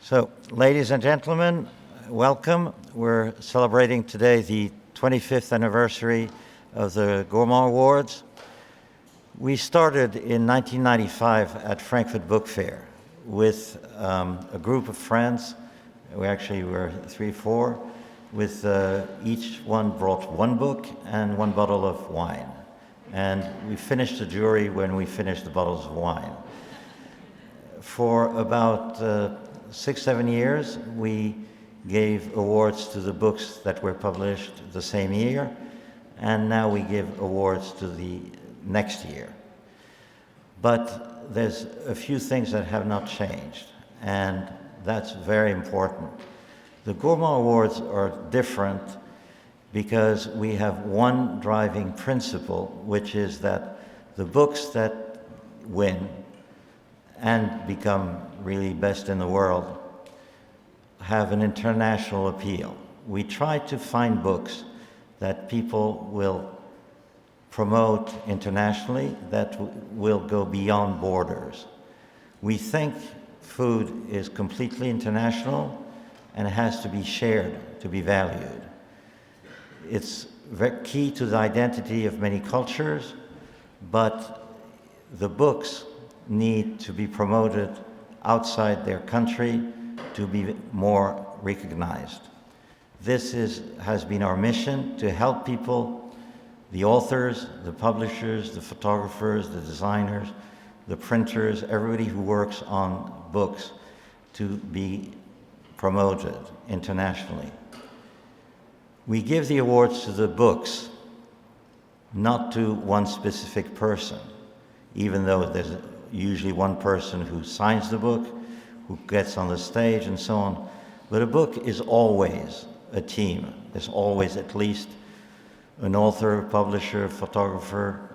So, ladies and gentlemen, welcome. We're celebrating today the 25th anniversary of the Gourmand Awards. We started in 1995 at Frankfurt Book Fair with a group of friends. We actually were 3-4, with each one brought one book and one bottle of wine. And we finished the jury when we finished the bottles of wine. For about 6-7 years, we gave awards to the books that were published the same year, and now we give awards to the next year. But there's a few things that have not changed, and that's very important. The Gourmand Awards are different because we have one driving principle, which is that the books that win and become really best in the world have an international appeal. We try to find books that people will promote internationally, that will go beyond borders. We think food is completely international and has to be shared, to be valued. It's very key to the identity of many cultures, but the books need to be promoted outside their country to be more recognized. This has been our mission, to help people, the authors, the publishers, the photographers, the designers, the printers, everybody who works on books, to be promoted internationally. We give the awards to the books, not to one specific person, even though there's usually one person who signs the book, who gets on the stage and so on. But a book is always a team. There's always at least an author, publisher, photographer.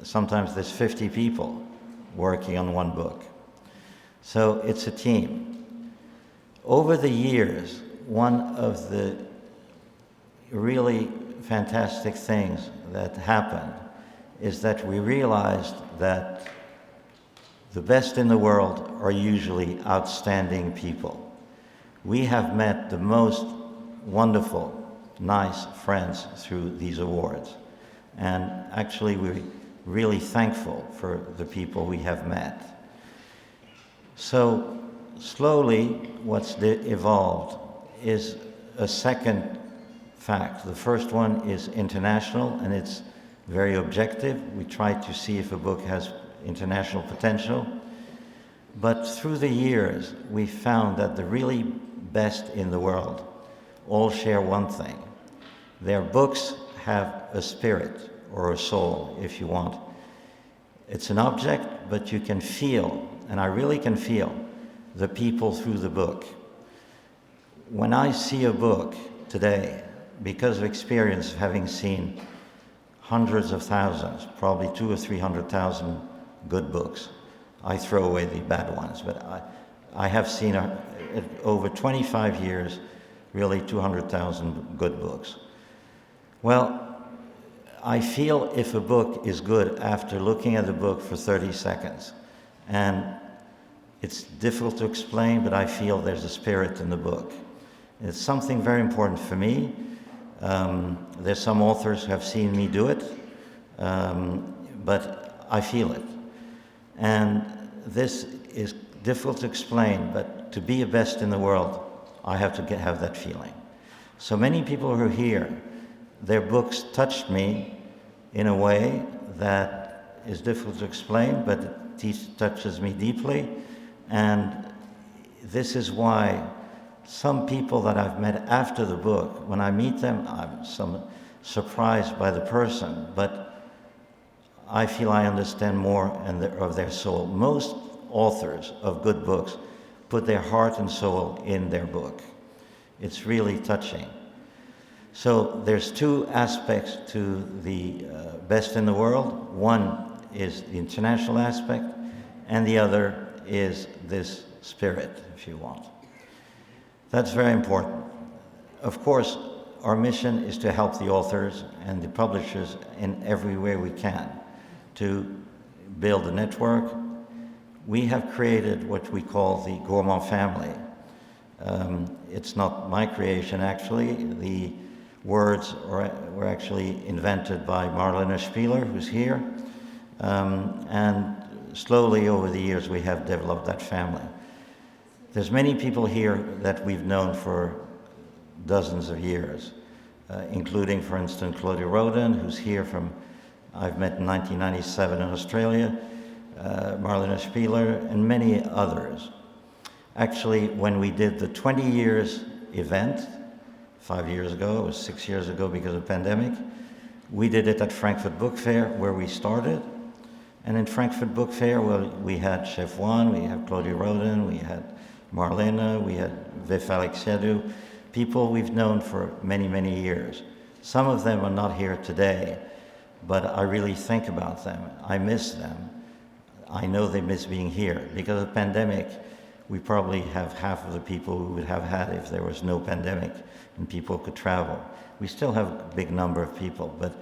Sometimes there's 50 people working on one book. So it's a team. Over the years, one of the really fantastic things that happened is that we realized that the best in the world are usually outstanding people. We have met the most wonderful, nice friends through these awards. And actually, we're really thankful for the people we have met. So slowly, what's evolved is a second fact. The first one is international, and it's very objective. We try to see if a book has international potential. But through the years, we found that the really best in the world all share one thing. Their books have a spirit, or a soul, if you want. It's an object, but you can feel, and I really can feel, the people through the book. When I see a book today, because of experience of having seen hundreds of thousands, probably 200,000 or 300,000 good books. I throw away the bad ones, but I have seen over 25 years, really 200,000 good books. Well, I feel if a book is good after looking at the book for 30 seconds. And it's difficult to explain, but I feel there's a spirit in the book. It's something very important for me. There's some authors who have seen me do it, but I feel it. And this is difficult to explain, but to be a best in the world, I have to have that feeling. So many people who are here, their books touched me in a way that is difficult to explain, but it touches me deeply. And this is why some people that I've met after the book, when I meet them, I'm surprised by the person, but I feel I understand more of their soul. Most authors of good books put their heart and soul in their book. It's really touching. So there's two aspects to the best in the world. One is the international aspect, and the other is this spirit, if you want. That's very important. Of course, our mission is to help the authors and the publishers in every way we can to build a network. We have created what we call the Gourmand family, It's not my creation, actually. The words were actually invented by Marlene Spieler, who's here. And slowly over the years, we have developed that family. There's many people here that we've known for dozens of years, including, for instance, Claudia Roden, who's here from, I've met in 1997 in Australia, Marlene Spieler, and many others. Actually, when we did the 20 years event, 5 years ago, it was 6 years ago because of the pandemic, we did it at Frankfurt Book Fair, where we started. And in Frankfurt Book Fair, well, we had Chef Juan, we had Claudia Roden, we had Marlene, we had Viv Alexiadou, people we've known for many, many years. Some of them are not here today, but I really think about them. I miss them. I know they miss being here. Because of the pandemic, we probably have half of the people we would have had if there was no pandemic and people could travel. We still have a big number of people, but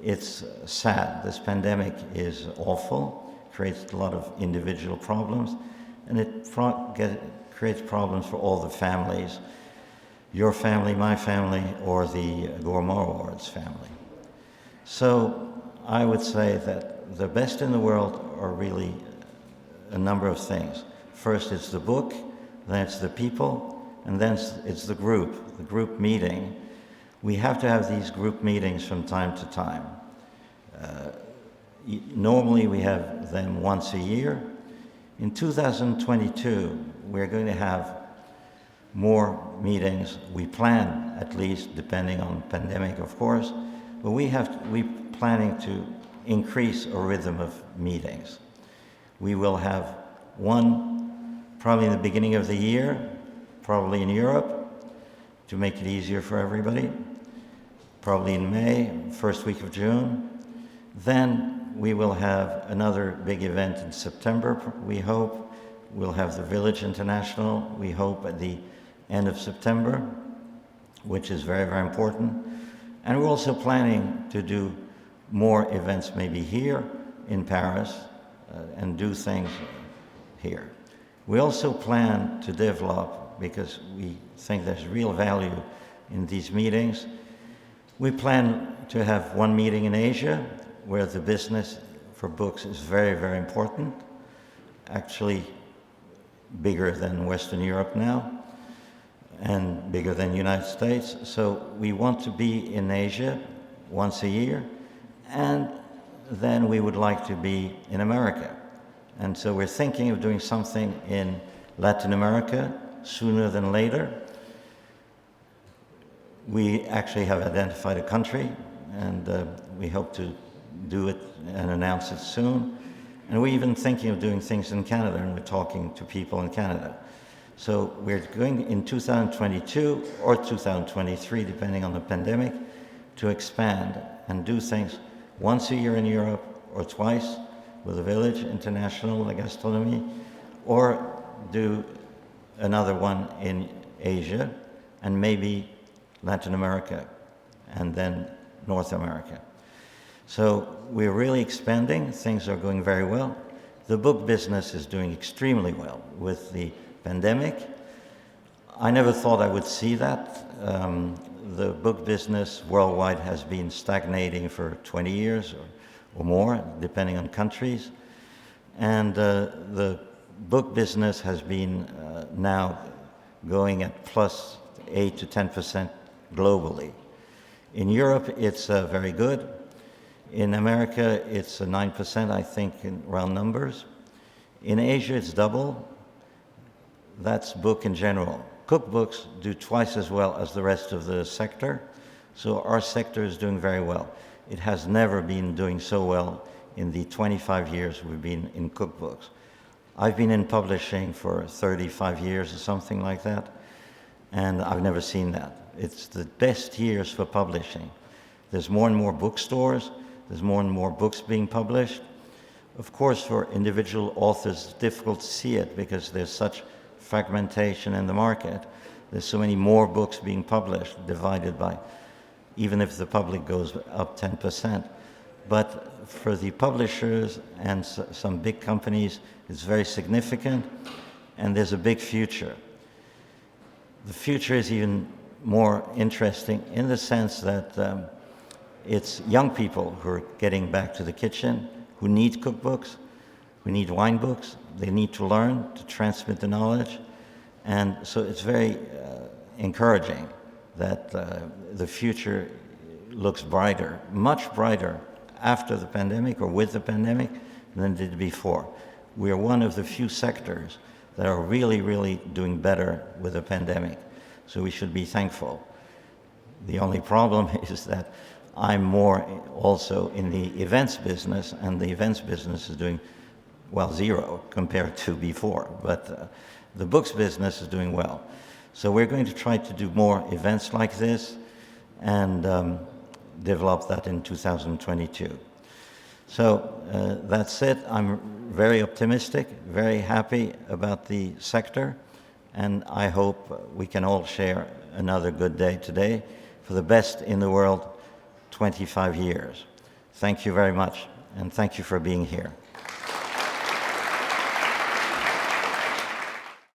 it's sad. This pandemic is awful, creates a lot of individual problems, and it creates problems for all the families, your family, my family, or the Gourmand Awards family. So I would say that the best in the world are really a number of things. First, it's the book, then it's the people, and then it's the group meeting. We have to have these group meetings from time to time. Normally we have them once a year. In 2022, we're going to have more meetings. We plan, at least, depending on the pandemic, of course, but we're planning to increase a rhythm of meetings. We will have one probably in the beginning of the year, probably in Europe, to make it easier for everybody, probably in May, first week of June. Then we will have another big event in September, we hope. We'll have the Village International, we hope, at the end of September, which is very, very important. And we're also planning to do more events maybe here in Paris and do things here. We also plan to develop, because we think there's real value in these meetings, we plan to have one meeting in Asia, where the business for books is very, very important, actually bigger than Western Europe now, and bigger than the United States. So we want to be in Asia once a year, and then we would like to be in America. And so we're thinking of doing something in Latin America sooner than later. We actually have identified a country, and we hope to do it and announce it soon. And we're even thinking of doing things in Canada, and we're talking to people in Canada. So we're going in 2022 or 2023, depending on the pandemic, to expand and do things once a year in Europe or twice with the Village International, the gastronomy, or do another one in Asia and maybe Latin America and then North America. So we're really expanding. Things are going very well. The book business is doing extremely well with the pandemic. I never thought I would see that. The book business worldwide has been stagnating for 20 years or more, depending on countries. And the book business has been now going at plus 8 to 10% globally. In Europe, it's very good. In America, it's 9%, I think, in round numbers. In Asia, it's double. That's book in general. Cookbooks do twice as well as the rest of the sector. So our sector is doing very well. It has never been doing so well in the 25 years we've been in cookbooks. I've been in publishing for 35 years or something like that, and I've never seen that. It's the best years for publishing. There's more and more bookstores. There's more and more books being published. Of course, for individual authors, it's difficult to see it because there's such fragmentation in the market. There's so many more books being published, divided by, even if the public goes up 10%. But for the publishers and some big companies, it's very significant, and there's a big future. The future is even more interesting in the sense that it's young people who are getting back to the kitchen, who need cookbooks, who need wine books. They need to learn, to transmit the knowledge. And so it's very encouraging that the future looks brighter, much brighter after the pandemic or with the pandemic than it did before. We are one of the few sectors that are really, really doing better with the pandemic. So we should be thankful. The only problem is that I'm more also in the events business, and the events business is doing, well, zero compared to before. But the books business is doing well. So we're going to try to do more events like this and develop that in 2022. So that's it. I'm very optimistic, very happy about the sector, and I hope we can all share another good day today for the best in the world 25 years. Thank you very much, and thank you for being here.